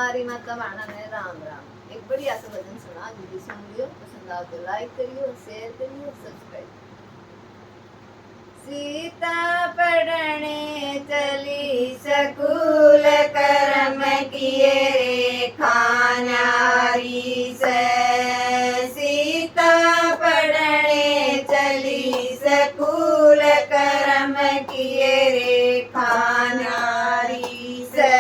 हमारी माता माना ने राम राम। एक बढ़िया सा भजन सुना, दीदी सुन लियो, पसंद आओ तो लाइक करियो, शेयर करियो, सब्सक्राइब। सीता पढ़ने चली स्कूल, कर्म किए रे खान्यारी से। सीता पढ़ने चली स्कूल, कर्म किए रे खान्यारी से।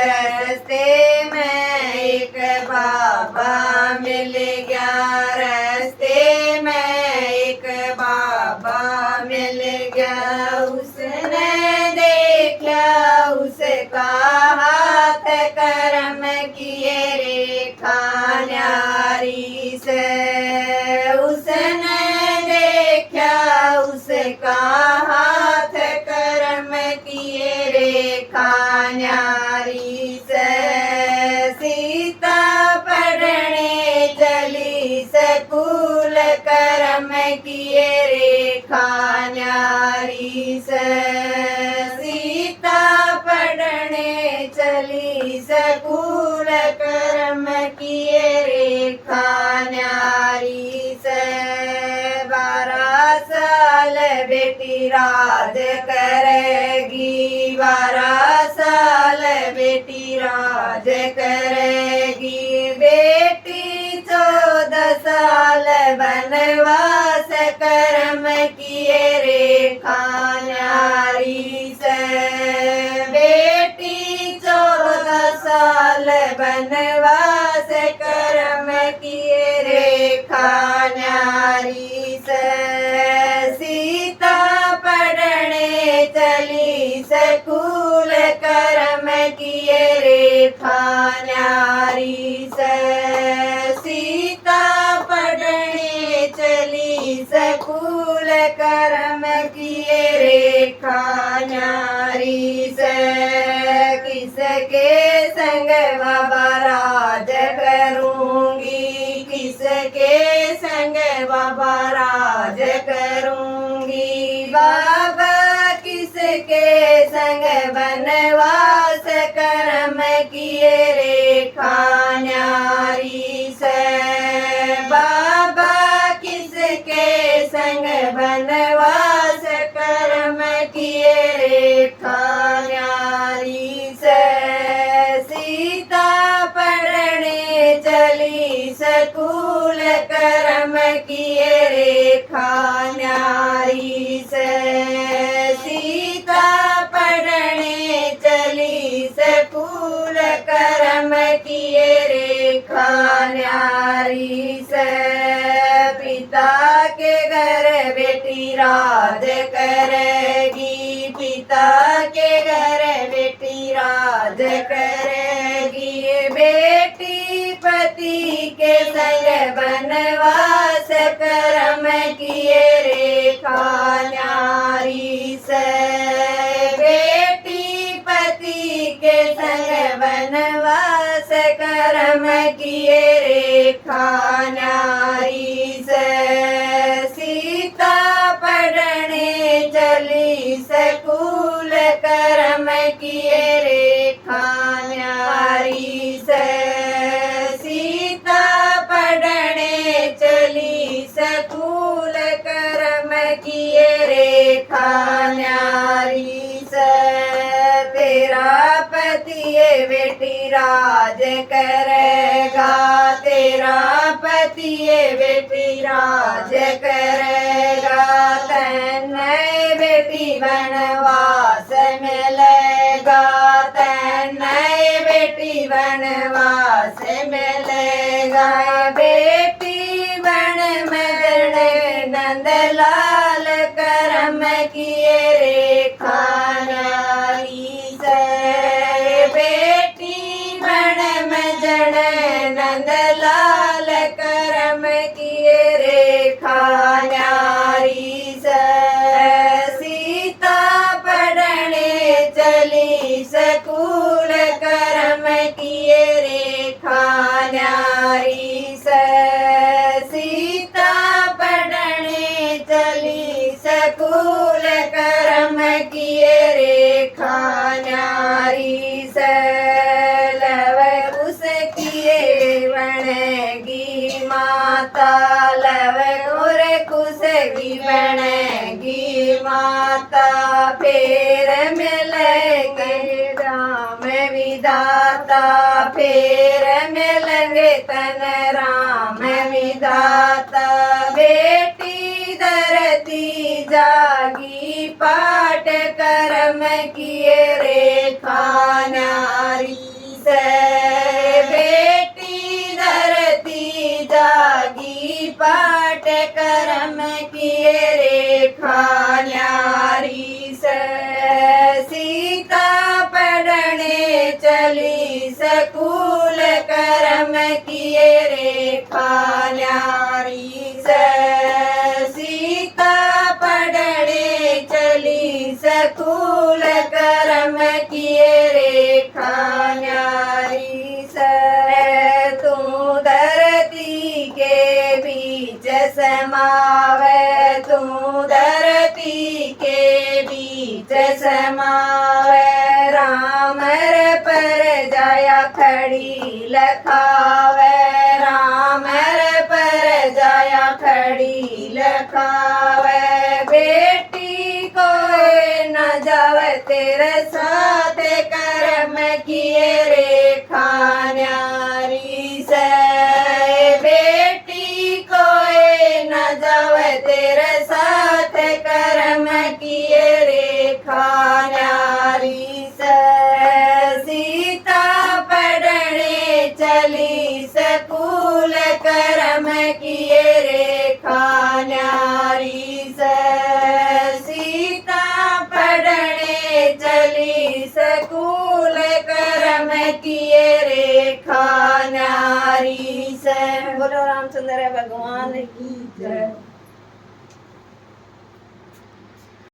रस्ते में एक बाबा मिल गया, रस्ते में एक बाबा मिल गया। उसने देखा उसका हाथ, कर्म किए रे खान्यारी से। उसने देखा उसका हाथ, कर्म किए रे खान्यारी से। सीता पढ़ने चली स्कूल, कर्म किए रे खान्यारी से। सीता पढ़ने चली स्कूल, कर्म किए रे खान्यारी से। 12 साल बेटी राज करेगी, 12 साल बेटी राज करेगी। बेटी 14 साल बनवास, कर्म किए रे खान्यारी से। बेटी 14 साल बनवास, कर्म किए रे खान्यारी से। सीता पढ़ने चली स्कूल, कर्म किए रे खान्यारी से। सीता पढ़ने चली स्कूल, कर्म किए रे खान्यारी से। किसके संग बाबा राज करूंगी, किसके संग बाबा राज करूंगी। बाबा किसके संग बनवास, कर्म किए रे खान्यारी से। बाबा किसके संग बनवास, कर्म किए रे खान्यारी से। सीता पढ़ने चली स्कूल, कर्म किए रे खान्यारी से। सीता पढ़ने चली स्कूल, कर्म किए रे खान्यारी से। पिता के घर बेटी राज करेगी, पिता के घर बेटी राज करेगी। बेटी पति के संग बनवास, कर्म किए रे खान्यारी से। बेटी पति के संग बनवास, कर्म किए रे खान्यारी से। सीता पढ़ने चली स्कूल, कर्म किए रे खान्यारी से। सीता पढ़ने चली स्कूल, कर्म किए रे खान्यारी से। तेरा पति ये बेटी राज करेगा, तेरा पति ये बेटी राज करेगा। तन्ने बेटी बनवास मिलेगा, तन्ने बेटी बनवास मिलेगा। बेटी बन मदन नंदलाल, कर्म किए रे खान्यारी से। बेटी बन मदन नंदलाल, कर्म किए रे खान्यारी से। सीता पढ़ने चली स्कूल, कर्म किए रे खान्यारी से। सीता पढ़ने चली स्कूल, कर्म किए रे खान्यारी से। लव पड़नेगी माता फेर मिलेंगे राम विधाता फेर मिलेंगे तन राम विधाता बेटी धरती जागी पाठ कर्म किए रेखा न्यारी से बेटी धरती जागी पाठ कर्म किए रेखा न्यारी से सीता पढ़ने चली सकूल कर्म किए रेखा न्यारी से सीता पढ़ने चली सकूल कर्म किए रेखा न्यारी से तू धरती के बीच समावे तू धरती के बीच समावे राम पर जाया खड़ी लखावे राम पर जाया खड़ी लखावे बेटी कोई न जावे तेरे साथ कर्म किए रेखा न्यारी से बेटी कोई न जावे तेरे साथ कर्म किए रेखा न्यारी से सीता पढ़ने चली सकूल कर्म किए रेखा न्यारी से सीता पढ़ने चली सकूल कर्म किए रेखा न्यारी से। बोलो रामचंद्र भगवान की जय।